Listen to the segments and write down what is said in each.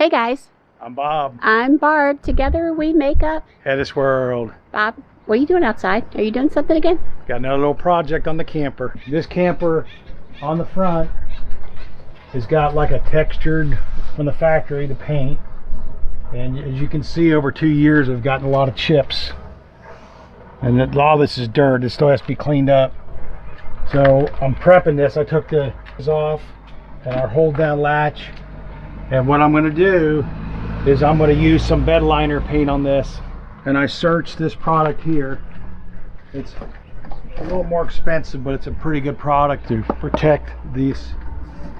Hey guys. I'm Bob. I'm Barb. Together we make up HetteshWorld. Bob, what are you doing outside? Are you doing something again? Got another little project on the camper. This camper on the front has got like a textured from the factory, the paint. And as you can see, over 2 years I've gotten a lot of chips. And a lot of this is dirt. It still has to be cleaned up. So I'm prepping this. I took this off and our hold down latch. And what I'm going to do is I'm going to use some bed liner paint on this. And I searched this product here. It's a little more expensive, but it's a pretty good product to protect this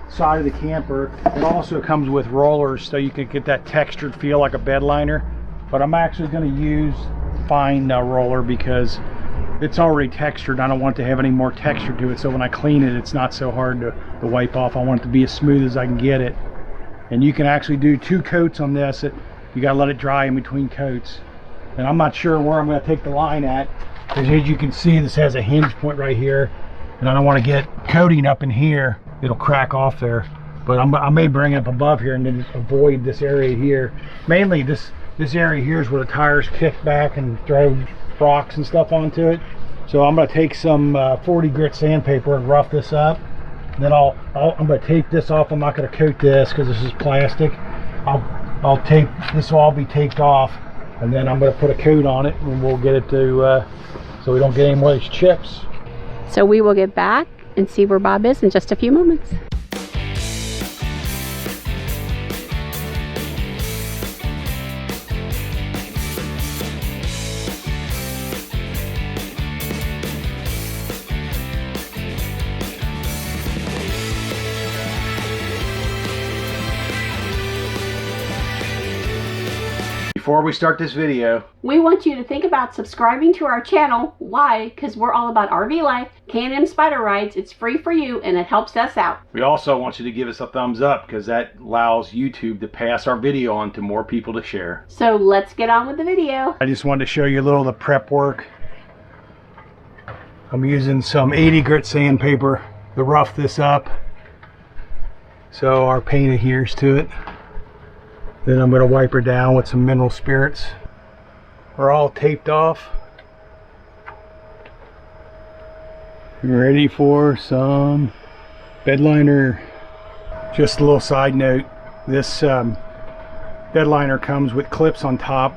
side of the camper. It also comes with rollers so you can get that textured feel like a bed liner. But I'm actually going to use fine roller because it's already textured. I don't want to have any more texture to it, so when I clean it, it's not so hard to wipe off. I want it to be as smooth as I can get it. And you can actually do 2 coats on this. You got to let it dry in between coats. And I'm not sure where I'm going to take the line at, because as you can see, this has a hinge point right here, and I don't want to get coating up in here. It'll crack off there. But I may bring it up above here and then avoid this area here. Mainly this area here is where the tires kick back and throw rocks and stuff onto it. So I'm going to take some 40 grit sandpaper and rough this up. And then I'm going to tape this off. I'm not going to coat this because this is plastic. I'll tape this will all be taped off, and then I'm going to put a coat on it, and we'll get it to so we don't get any more of these chips. So we will get back and see where Bob is in just a few moments. Before we start this video, we want you to think about subscribing to our channel. Why? Because we're all about RV life, K&M spider rides. It's free for you and it helps us out. We also want you to give us a thumbs up because that allows YouTube to pass our video on to more people to share. So let's get on with the video. I just wanted to show you a little of the prep work. I'm using some 80 grit sandpaper to rough this up so our paint adheres to it. Then I'm going to wipe her down with some mineral spirits. We're all taped off. We're ready for some bed liner. Just a little side note, this bed liner comes with clips on top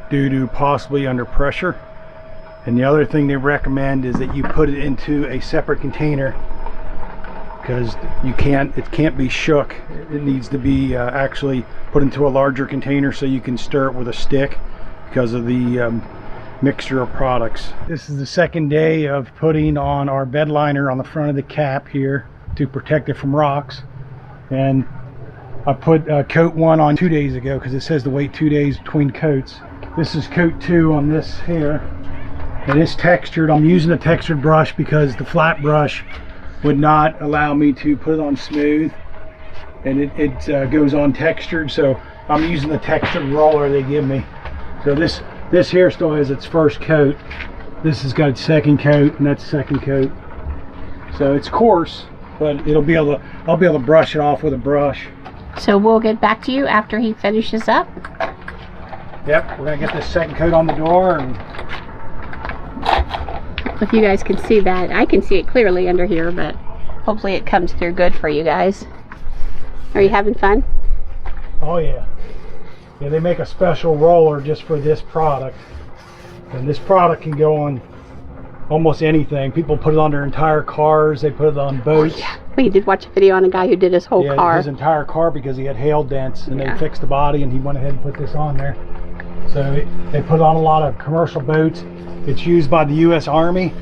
due to possibly under pressure. And the other thing they recommend is that you put it into a separate container, because it can't be shook. It needs to be actually put into a larger container so you can stir it with a stick because of the mixture of products. This is the second day of putting on our bed liner on the front of the cap here to protect it from rocks. And I put coat 1 on 2 days ago because it says to wait 2 days between coats. This is coat 2 on this here. And it's textured. I'm using a textured brush because the flat brush would not allow me to put it on smooth, and it goes on textured, so I'm using the textured roller they give me. So this here still has its first coat. This has got its second coat, and that's second coat. So it's coarse, but I'll be able to brush it off with a brush. So we'll get back to you after he finishes up. Yep, we're gonna get this second coat on the door. And if you guys can see that, I can see it clearly under here, but hopefully it comes through good for you guys. Are you having fun? Oh yeah. Yeah, they make a special roller just for this product, and this product can go on almost anything. People put it on their entire cars. They put it on boats. Oh, yeah. We did watch a video on a guy who did his whole car. His entire car, because he had hail dents, and they fixed the body, and he went ahead and put this on there. So they put it on a lot of commercial boats. It's used by the U.S. Army,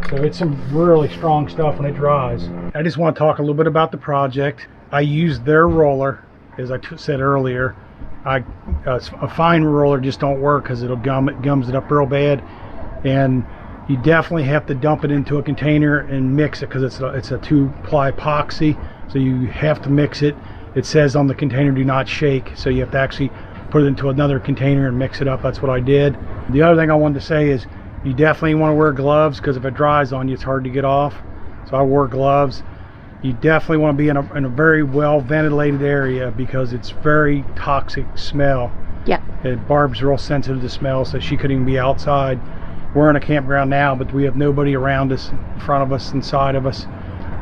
so it's some really strong stuff when it dries. I just want to talk a little bit about the project. I used their roller, as I said earlier. A fine roller just don't work because it gums it up real bad, and you definitely have to dump it into a container and mix it because it's a 2-ply epoxy, so you have to mix it. It says on the container, do not shake, so you have to actually put it into another container and mix it up. That's what I did. The other thing I wanted to say is you definitely want to wear gloves because if it dries on you, it's hard to get off. So I wore gloves. You definitely want to be in a very well ventilated area because it's very toxic smell. Yeah. Barb's real sensitive to smell, so she couldn't even be outside. We're in a campground now, but we have nobody around us, in front of us, inside of us.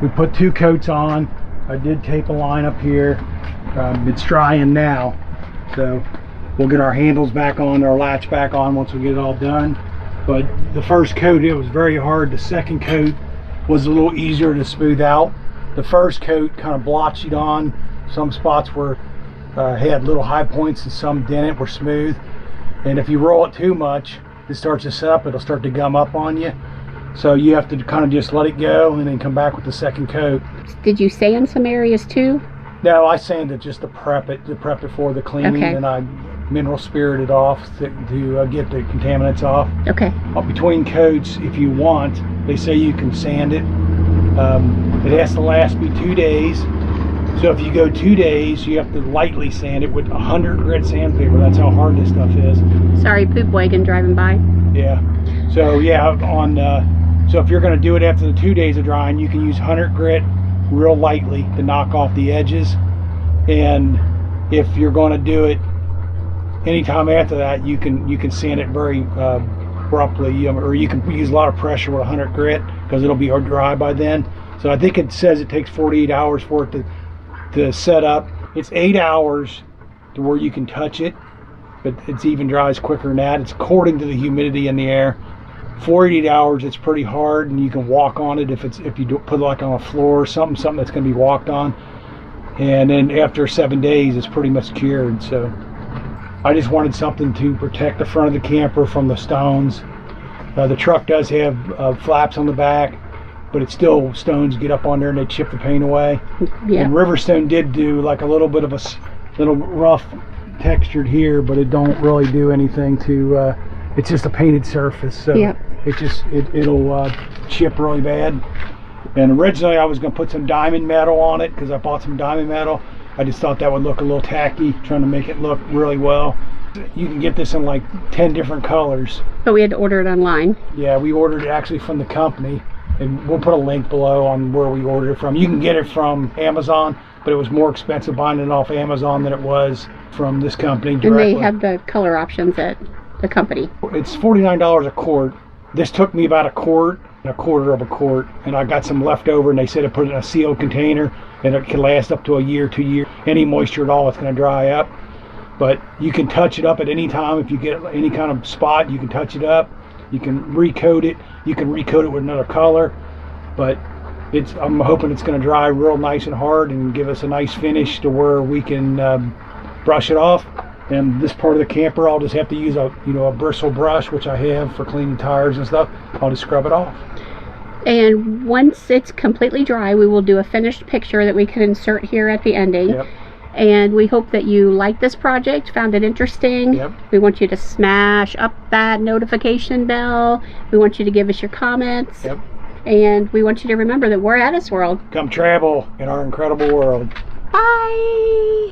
We put 2 coats on. I did tape a line up here. It's drying now, so we'll get our handles back on, our latch back on once we get it all done. But the first coat, it was very hard. The second coat was a little easier to smooth out. The first coat kind of blotched on. Some spots were had little high points and some didn't, were smooth. And if you roll it too much, it starts to set up, it'll start to gum up on you. So you have to kind of just let it go and then come back with the second coat. Did you sand some areas too? No, I sanded just to prep it for the cleaning, and I mineral spirited off to get the contaminants off. Okay. Between coats, if you want, they say you can sand it. It has to last me 2 days. So if you go 2 days, you have to lightly sand it with 100 grit sandpaper. That's how hard this stuff is. Sorry, poop wagon driving by. Yeah. So yeah, so if you're going to do it after the 2 days of drying, you can use 100 grit real lightly to knock off the edges. And if you're going to do it anytime after that, you can sand it very abruptly, or you can use a lot of pressure with 100 grit because it'll be dry by then. So I think it says it takes 48 hours for it to set up. It's 8 hours to where you can touch it, but it even dries quicker than that. It's according to the humidity in the air. 48 hours, it's pretty hard, and you can walk on it if you put it like on a floor or something that's going to be walked on. And then after 7 days, it's pretty much cured. So I just wanted something to protect the front of the camper from the stones. The truck does have flaps on the back, but it's still, stones get up on there and they chip the paint away. Yeah. And Riverstone did do like a little bit of a little rough textured here, but it don't really do anything to, it's just a painted surface. So yeah. It'll chip really bad. And originally I was going to put some diamond metal on it because I bought some diamond metal. I just thought that would look a little tacky, trying to make it look really well. You can get this in like 10 different colors. But we had to order it online. Yeah, we ordered it actually from the company, and we'll put a link below on where we ordered it from. You can get it from Amazon, but it was more expensive buying it off Amazon than it was from this company directly. And they have the color options at the company. It's $49 a quart. This took me about a quart and a quarter of a quart, and I got some left over, and they said to put it in a sealed container and it can last up to a year, 2 years. Any moisture at all, it's going to dry up. But you can touch it up at any time. If you get any kind of spot, you can touch it up. You can recoat it. You can recoat it with another color. But I'm hoping it's going to dry real nice and hard and give us a nice finish to where we can brush it off. And this part of the camper, I'll just have to use a bristle brush, which I have for cleaning tires and stuff. I'll just scrub it off. And once it's completely dry, we will do a finished picture that we can insert here at the ending. Yep. And we hope that you liked this project, found it interesting. Yep. We want you to smash up that notification bell. We want you to give us your comments. Yep. And we want you to remember that we're HetteshWorld. Come travel in our incredible world. Bye!